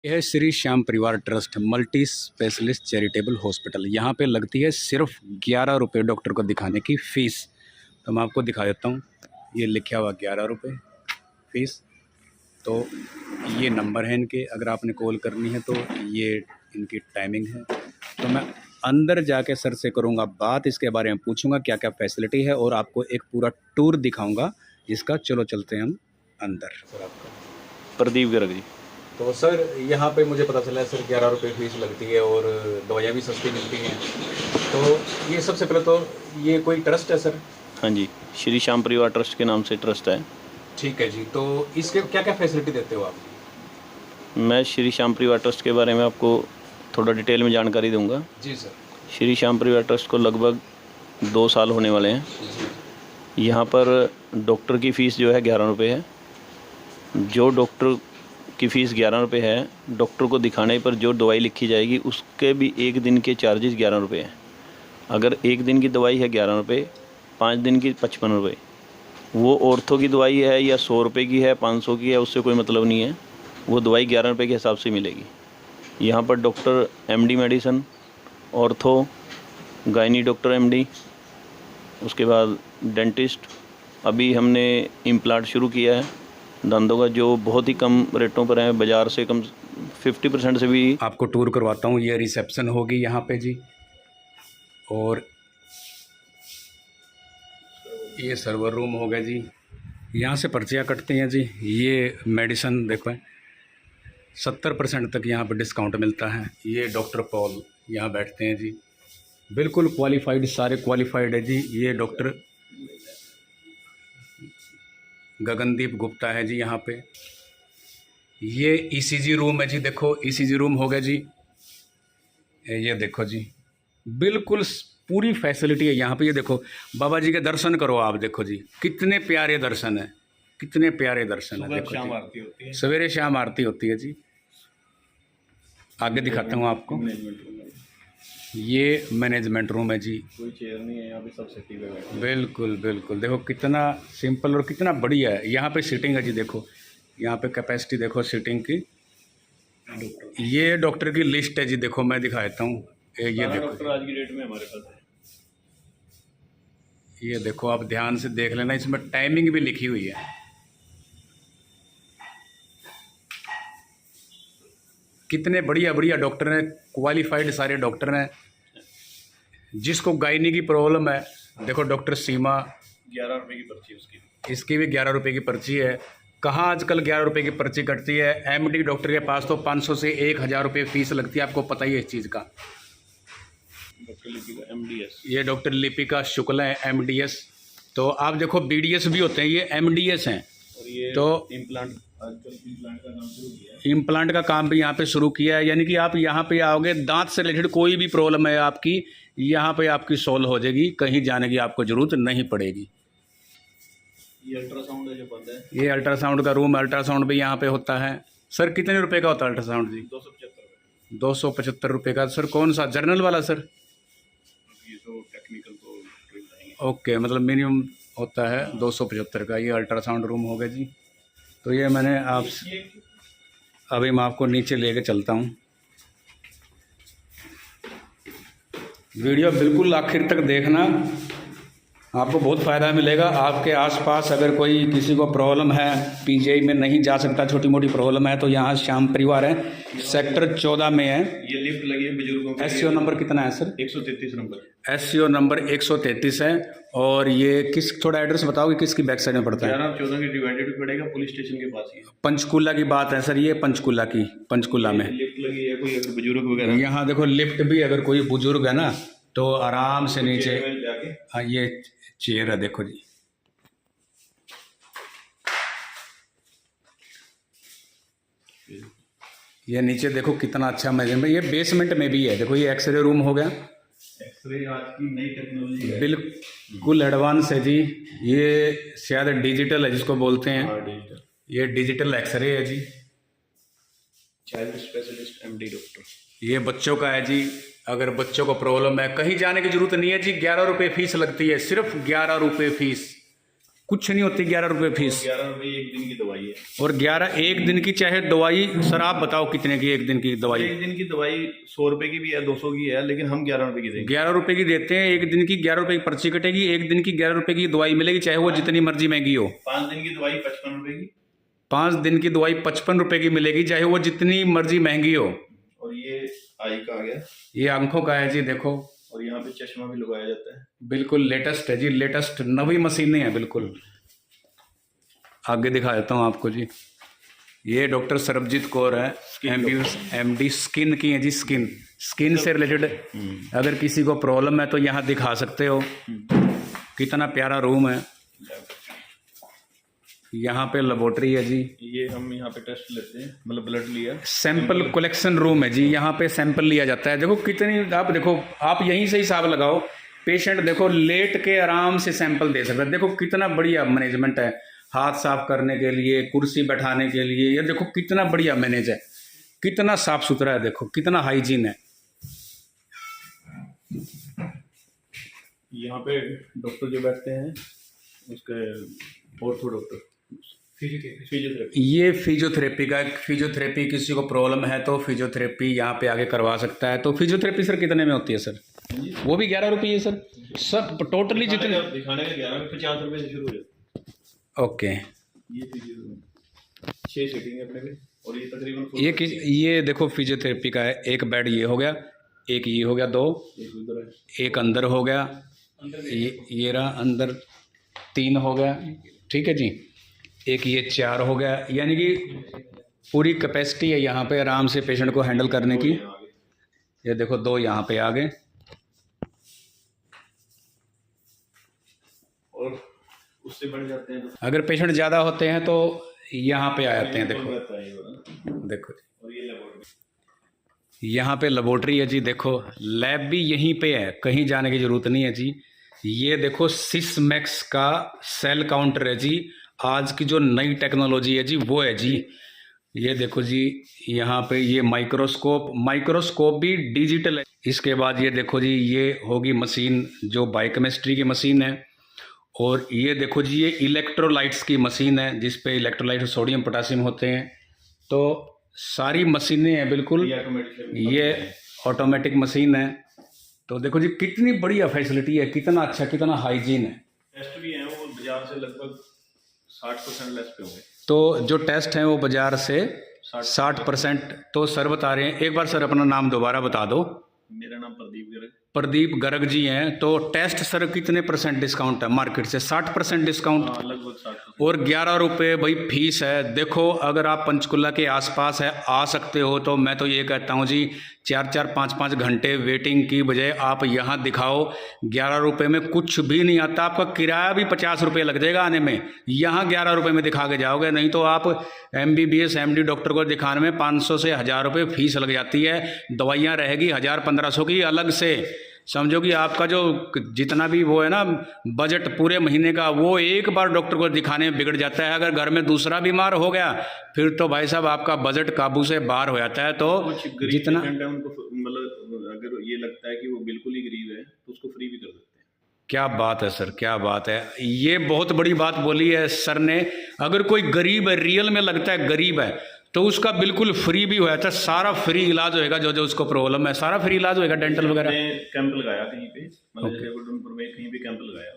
यह है श्री श्याम परिवार trust multi specialist charitable hospital. यहाँ पे लगती है सिर्फ 11 रुपये डॉक्टर को दिखाने की फ़ीस। तो मैं आपको दिखा देता हूँ, ये लिखा हुआ 11 रुपये फ़ीस। तो ये नंबर है इनके, अगर आपने कॉल करनी है तो ये इनकी टाइमिंग है। तो मैं अंदर जाके सर से करूँगा बात, इसके बारे में पूछूंगा क्या क्या फैसिलिटी है और आपको एक पूरा टूर दिखाऊंगा इसका। चलो चलते हैं हम अंदर। सर आपका प्रदीप गर्ग जी। तो सर यहाँ पे मुझे पता चला है सर 11 रुपये फ़ीस लगती है और दवाइयाँ भी सस्ती मिलती हैं। तो ये सबसे पहले तो ये कोई ट्रस्ट है सर? हाँ जी, श्री श्याम परिवार ट्रस्ट के नाम से ट्रस्ट है। ठीक है जी। तो इसके क्या क्या फैसिलिटी देते हो आप? मैं श्री श्याम परिवार ट्रस्ट के बारे में आपको थोड़ा डिटेल में जानकारी दूंगा। जी सर। श्री श्याम परिवार ट्रस्ट को लगभग 2 साल होने वाले हैं। यहाँ पर डॉक्टर की फ़ीस जो है 11 रुपये है। जो डॉक्टर की फ़ीस 11 रुपये है, डॉक्टर को दिखाने पर जो दवाई लिखी जाएगी उसके भी 1 दिन के चार्जेस 11 रुपये हैं। अगर 1 दिन की दवाई है 11 रुपये, 5 दिन की 55 रुपये। वो ऑर्थो की दवाई है या 100 रुपये की है, 500 की है, उससे कोई मतलब नहीं है। वो दवाई 11 रुपये के हिसाब से मिलेगी। यहाँ पर doctor MD medicine, ortho, gynae doctor MD, उसके बाद डेंटिस्ट। अभी हमने इम्प्लांट शुरू किया है दांतों का, जो बहुत ही कम रेटों पर है, बाज़ार से कम 50% से भी। आपको टूर करवाता हूँ। ये रिसेप्शन होगी यहाँ पे जी, और ये सर्वर रूम हो गया जी। यहाँ से पर्चियाँ कटती हैं जी। ये मेडिसन देखो, 70% तक यहाँ पे डिस्काउंट मिलता है। ये डॉक्टर पॉल यहाँ बैठते हैं जी, बिल्कुल क्वालिफाइड, सारे क्वालिफाइड है जी। ये डॉक्टर गगनदीप गुप्ता है जी यहाँ पे। ये ECG रूम है जी, देखो ECG रूम हो गया जी। ये देखो जी, बिल्कुल पूरी फैसिलिटी है यहाँ पे। ये देखो बाबा जी के दर्शन करो आप, देखो जी कितने प्यारे दर्शन है, कितने प्यारे दर्शन है। देखो शाम आरती होती है, सवेरे शाम आरती होती है जी। आगे दिखाता हूँ आपको। ये मैनेजमेंट रूम है जी। कोई चेयर नहीं है यहाँ पे, सब सीटिंग पे बैठे। बिल्कुल बिल्कुल, देखो कितना सिंपल और कितना बढ़िया है। यहाँ पे सीटिंग है जी, देखो यहाँ पे कैपेसिटी देखो सीटिंग की। ये डॉक्टर की लिस्ट है जी, देखो मैं दिखा देता हूँ। ये देखो डॉक्टर आज की डेट में हमारे पास है। ये देखो आप ध्यान से देख लेना, इसमें टाइमिंग भी लिखी हुई है। कितने बढ़िया बढ़िया डॉक्टर हैं, क्वालिफाइड सारे डॉक्टर हैं। जिसको गायनी की प्रॉब्लम है, देखो डॉक्टर सीमा, 11 रुपये की पर्ची उसकी, इसकी भी 11 रुपये की पर्ची है। कहाँ आजकल 11 रुपये की पर्ची कटती है? MD डॉक्टर के पास तो 500 से 1000 रुपये फीस लगती है, आपको पता ही है इस चीज़ का। डॉक्टर लिपिका MDS, ये डॉक्टर लिपिका शुक्ला है MDS। तो आप देखो BDS भी होते हैं, ये MDS हैं। और ये तो इम्प्लांट, आजकल इम्प्लांट का काम शुरू किया है। इम्प्लांट का काम भी यहाँ पे शुरू किया है, यानी कि आप यहाँ पे आओगे, दांत से रिलेटेड कोई भी प्रॉब्लम है आपकी, यहाँ पे आपकी सॉल्व हो जाएगी, कहीं जाने की आपको ज़रूरत नहीं पड़ेगी। ये अल्ट्रासाउंड है जो बंद है, ये अल्ट्रासाउंड का रूम, अल्ट्रासाउंड भी यहाँ पे होता है। सर कितने रुपए का होता है अल्ट्रासाउंड जी? 275 रुपये का। सर कौन सा, जर्नल वाला सर? ये तो टेक्निकल तो ओके, मतलब मिनिमम होता है 275 का। ये अल्ट्रासाउंड रूम हो गया जी। तो ये मैंने आप, अभी मैं आपको नीचे लेके चलता हूँ। वीडियो बिल्कुल आखिर तक देखना, आपको बहुत फ़ायदा मिलेगा। आपके आसपास अगर कोई किसी को प्रॉब्लम है, PGI में नहीं जा सकता, छोटी मोटी प्रॉब्लम है, तो यहाँ श्याम परिवार है, सेक्टर 14 में है। ये लिफ्ट लगी है बुजुर्गों के। SCO नंबर कितना है सर? 133 नंबर। SCO नंबर 133 है। और ये किस, थोड़ा एड्रेस बताओगे किसकी बैक साइड में पड़ता है? 11-14 के डिवाइडेड पड़ेगा, पुलिस स्टेशन के पास ही। पंचकूला की बात है सर, ये पंचकूला की, पंचकूला में लिफ्ट लगी है। कोई अगर बुजुर्ग वगैरह, यहाँ देखो लिफ्ट भी, अगर कोई बुजुर्ग है ना तो आराम से नीचे, हाँ ये चेयर है देखो जी। ये नीचे देखो कितना अच्छा मैनेजमेंट, ये बेसमेंट में भी है। देखो ये एक्सरे रूम हो गया। एक्सरे आज की नई टेक्नोलॉजी है, बिल्कुल एडवांस है जी। ये शायद डिजिटल है जिसको बोलते हैं, ये डिजिटल एक्सरे है जी। चाइल्ड स्पेशलिस्ट MD डॉक्टर, ये बच्चों का है जी। अगर बच्चों को प्रॉब्लम है, कहीं जाने की जरूरत नहीं है जी। 11 रुपये फीस लगती है, सिर्फ 11 रुपये फीस। कुछ नहीं होती 11 रुपये फीस। 11 रुपये एक दिन की दवाई है। और 11 एक दिन की चाहे दवाई, सर आप बताओ कितने की एक दिन की दवाई? एक दिन की दवाई 100 रुपये की भी है, 200 की है, लेकिन हम 11 रुपये की देंगे। 11 रुपये की देते हैं। एक दिन की 11 रुपये की पर्ची कटेगी, एक दिन की 11 रुपये की दवाई मिलेगी, चाहे वो जितनी मर्जी महंगी हो। 5 दिन की दवाई 55 रुपये की। 5 दिन की दवाई 55 रुपये की मिलेगी, चाहे वो जितनी मर्जी महंगी हो। और ये आई का आ गया, ये आंखों का है जी, देखो। और यहाँ पे चश्मा भी लगाया जाता है। बिल्कुल लेटेस्ट है जी, लेटेस्ट नवी मशीनें हैं बिल्कुल। आगे दिखा देता हूँ आपको जी। ये डॉक्टर सरबजीत कौर है, एमडी स्किन की है जी। स्किन से रिलेटेड अगर किसी को प्रॉब्लम है तो यहाँ दिखा सकते हो। कितना प्यारा रूम है। यहाँ पे लेबोरेटरी है जी। ये हम यहाँ पे टेस्ट लेते हैं, मतलब ब्लड लिया, सैंपल कलेक्शन रूम है जी। यहाँ पे सैंपल लिया जाता है। देखो कितनी, आप देखो, आप यहीं से हिसाब लगाओ। पेशेंट देखो लेट के आराम से सैंपल दे सकता है। देखो कितना बढ़िया मैनेजमेंट है, हाथ साफ करने के लिए, कुर्सी बैठाने के लिए। ये देखो कितना बढ़िया मैनेज है, कितना साफ सुथरा है, देखो कितना हाइजीन है। यहाँ पे डॉक्टर जो बैठते हैं उसके ऑर्थो डॉक्टर, फिजियोथेरेपी। ये फिजियोथेरेपी का, फिजियोथेरेपी किसी को प्रॉब्लम है तो फिजियोथेरेपी यहाँ पे आगे करवा सकता है। तो फिजियोथेरेपी सर कितने में होती है सर? वो भी 11 रुपये है सर। सब टोटली जितने दिखाने का 11 रुपये, 50 रुपये से शुरू हो जाता है। ओके। ये 6 सीटिंग है अपने पे, और ये तकरीबन ये देखो फिजियोथेरेपी का है। एक बेड ये हो गया, एक ये हो गया, 2, एक अंदर हो गया, ये रहा अंदर 3 हो गया, ठीक है जी। एक ये 4 हो गया, यानी कि पूरी कैपेसिटी है यहाँ पे आराम से पेशेंट को हैंडल करने की। ये देखो 2 यहाँ पे आ गए, और उससे बढ़ जाते हैं। अगर पेशेंट ज़्यादा होते हैं तो यहाँ पे आ जाते हैं। देखो देखो और ये लेबोरेटरी, यहाँ पे लेबोरेटरी है जी। देखो लैब भी यहीं पे है, कहीं जाने की ज़रूरत नहीं है जी। ये देखो सिस्मैक्स का सेल काउंटर है जी। आज की जो नई टेक्नोलॉजी है जी वो है जी। ये देखो जी, यहाँ पे ये माइक्रोस्कोप भी डिजिटल है। इसके बाद ये देखो जी, ये होगी मशीन जो बायोकेमिस्ट्री की मशीन है। और ये देखो जी, ये इलेक्ट्रोलाइट्स की मशीन है जिस पे इलेक्ट्रोलाइट सोडियम पोटासियम होते हैं। तो सारी मशीनें हैं बिल्कुल, ये ऑटोमेटिक मशीन है। तो देखो जी कितनी बढ़िया फैसिलिटी है, कितना अच्छा, कितना हाइजीन है। टेस्ट भी हैं वो बाजार से लगभग 60% लेस पे होंगे। तो जो टेस्ट हैं वो बाजार से 60%। तो सर बता रहे हैं, एक बार सर अपना नाम दोबारा बता दो। मेरा नाम प्रदीप गर्ग। प्रदीप गर्ग जी हैं। तो टेस्ट सर कितने % डिस्काउंट है मार्केट से? 60% डिस्काउंट। हाँ, लगभग 60%। और 11 रुपये भाई फीस है। देखो अगर आप पंचकुला के आसपास है, आ सकते हो, तो मैं तो ये कहता हूँ जी 4-4, 5-5 घंटे वेटिंग की बजाय आप यहाँ दिखाओ। 11 रुपये में कुछ भी नहीं आता। आपका किराया भी 50 रुपये लग जाएगा आने में, यहाँ 11 रुपये में दिखा के जाओगे। नहीं तो आप MBBS MD डॉक्टर को दिखाने में 500 से 1000 रुपये फीस लग जाती है। दवाइयाँ रहेगी 1000-1500 की अलग से। समझो कि आपका जो जितना भी वो है ना बजट पूरे महीने का, वो एक बार डॉक्टर को दिखाने में बिगड़ जाता है। अगर घर में दूसरा बीमार हो गया फिर तो भाई साहब आपका बजट काबू से बाहर हो जाता है। तो जितना उनको मतलब अगर ये लगता है कि वो बिल्कुल ही गरीब है तो उसको फ्री भी कर देते हैं। क्या बात है सर, क्या बात है। ये बहुत बड़ी बात बोली है सर ने। अगर कोई गरीब है, रियल में लगता है गरीब है, तो उसका बिल्कुल फ्री भी होया था। सारा फ्री इलाज होएगा, जो जो उसको प्रॉब्लम है सारा फ्री इलाज होएगा, डेंटल वगैरह। कैंप लगाया कहीं पे, मतलब जयपुर में कहीं भी कैंप लगाया,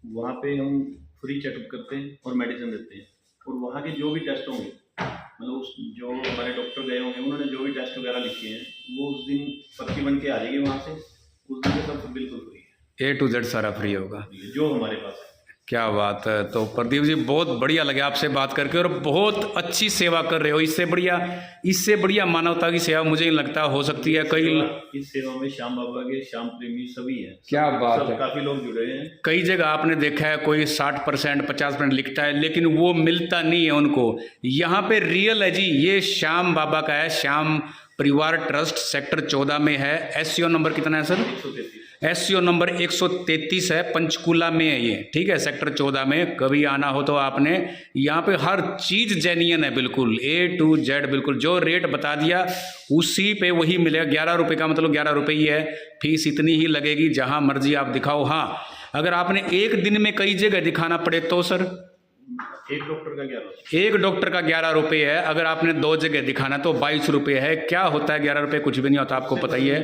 वहाँ पे हम फ्री चेकअप करते हैं और मेडिसिन देते हैं। और वहाँ के जो भी टेस्ट होंगे, मतलब उस जो हमारे डॉक्टर गए होंगे उन्होंने जो भी टेस्ट वगैरह लिखे हैं वो उस दिन पर्ची बन के आ जाएगी वहाँ से। उस दिन के सब बिल्कुल फ्री है, A to Z सारा फ्री होगा जो हमारे पास है। क्या बात है। तो प्रदीप जी बहुत बढ़िया लगे आपसे बात करके, और बहुत अच्छी सेवा कर रहे हो। इससे बढ़िया मानवता की सेवा मुझे नहीं लगता हो सकती है। इस सेवा में श्याम बाबा के श्याम प्रेमी सभी हैं। क्या बात है। काफी लोग जुड़े हैं। कई जगह आपने देखा है कोई 60% 50% लिखता है, लेकिन वो मिलता नहीं है उनको। यहाँ पे रियल है जी। ये श्याम बाबा का है, श्याम परिवार ट्रस्ट, सेक्टर 14 में है। SCO नंबर कितना है सर? 133। SCO नंबर 133 है, पंचकूला में है ये, ठीक है, सेक्टर 14 में। कभी आना हो तो आपने, यहाँ पे हर चीज़ जेन्युइन है बिल्कुल, A to Z बिल्कुल। जो रेट बता दिया उसी पे वही मिलेगा। 11 रुपये का मतलब 11 रुपये ही है। फीस इतनी ही लगेगी, जहाँ मर्जी आप दिखाओ। हाँ, अगर आपने एक दिन में कई जगह दिखाना पड़े तो सर एक डॉक्टर का 11। एक डॉक्टर का 11 रुपये है, अगर आपने 2 जगह दिखाना तो 22 रुपये है। क्या होता है 11 रुपये? कुछ भी नहीं होता, आपको पता ही है।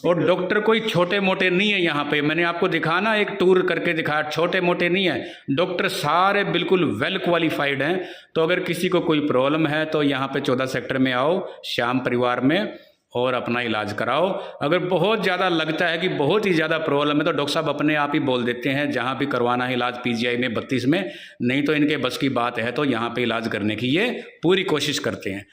और डॉक्टर कोई छोटे मोटे नहीं है यहाँ पे, मैंने आपको दिखाया ना, एक टूर करके दिखाया, छोटे मोटे नहीं है डॉक्टर, सारे बिल्कुल वेल क्वालिफाइड हैं। तो अगर किसी को कोई प्रॉब्लम है तो यहाँ पे 14 सेक्टर में आओ श्याम परिवार में और अपना इलाज कराओ। अगर बहुत ज़्यादा लगता है कि बहुत ही ज़्यादा प्रॉब्लम है तो डॉक्टर साहब अपने आप ही बोल देते हैं जहाँ भी करवाना है इलाज, पीजीआई में 32 में, नहीं तो इनके बस की बात है तो यहाँ पे इलाज करने की ये पूरी कोशिश करते हैं।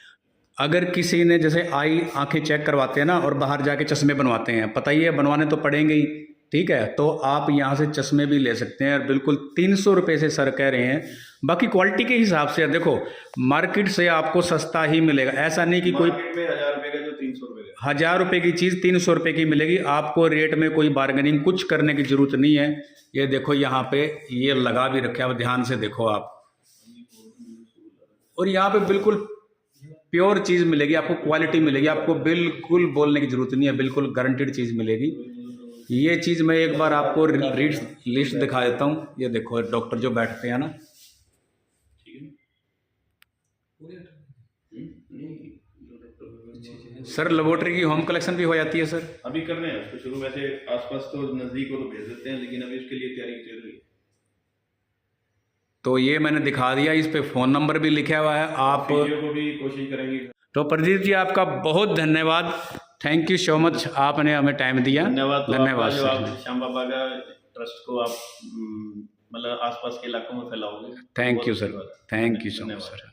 अगर किसी ने जैसे आंखें चेक करवाते हैं ना और बाहर जाके चश्मे बनवाते हैं, पता ही है बनवाने तो पड़ेंगे ही, ठीक है, तो आप यहाँ से चश्मे भी ले सकते हैं। और बिल्कुल 300 रुपये से सर कह रहे हैं, बाकी क्वालिटी के हिसाब से देखो मार्केट से आपको सस्ता ही मिलेगा, ऐसा नहीं कि कोई 1000 रुपये का जो 300 रुपये का, 1000 रुपये की चीज़ 300 रुपये की मिलेगी। आपको रेट में कोई बार्गेनिंग कुछ करने की ज़रूरत नहीं है। ये देखो यहाँ पे ये लगा भी रखे, आप ध्यान से देखो आप, और यहाँ पे बिल्कुल प्योर चीज़ मिलेगी आपको, क्वालिटी मिलेगी आपको, बिल्कुल बोलने की ज़रूरत नहीं है, बिल्कुल गारंटीड चीज़ मिलेगी। ये चीज़ मैं एक बार आपको लिस्ट दिखा देता हूँ। ये देखो डॉक्टर जो बैठते हैं ना, सर लेबोरेटरी की होम कलेक्शन भी हो जाती है सर? अभी कर रहे हैं उसको शुरू, वैसे आसपास तो नज़दीक हो तो भेज देते हैं, लेकिन अभी उसके लिए तैयारी चल रही है। तो ये मैंने दिखा दिया, इस पे फ़ोन नंबर भी लिखा हुआ है, आप फिजियो को भी कोशिश करेंगे। तो प्रदीप जी आपका बहुत धन्यवाद, थैंक यू सो मच, आपने हमें टाइम दिया। धन्यवाद। धन्यवाद जो आप सर, श्याम बाबा का ट्रस्ट को आप मतलब आसपास के इलाकों में फैलाओगे। थैंक यू बहुत सर, धन्यवाद। थैंक यू सो मच धन्यवाद। सर।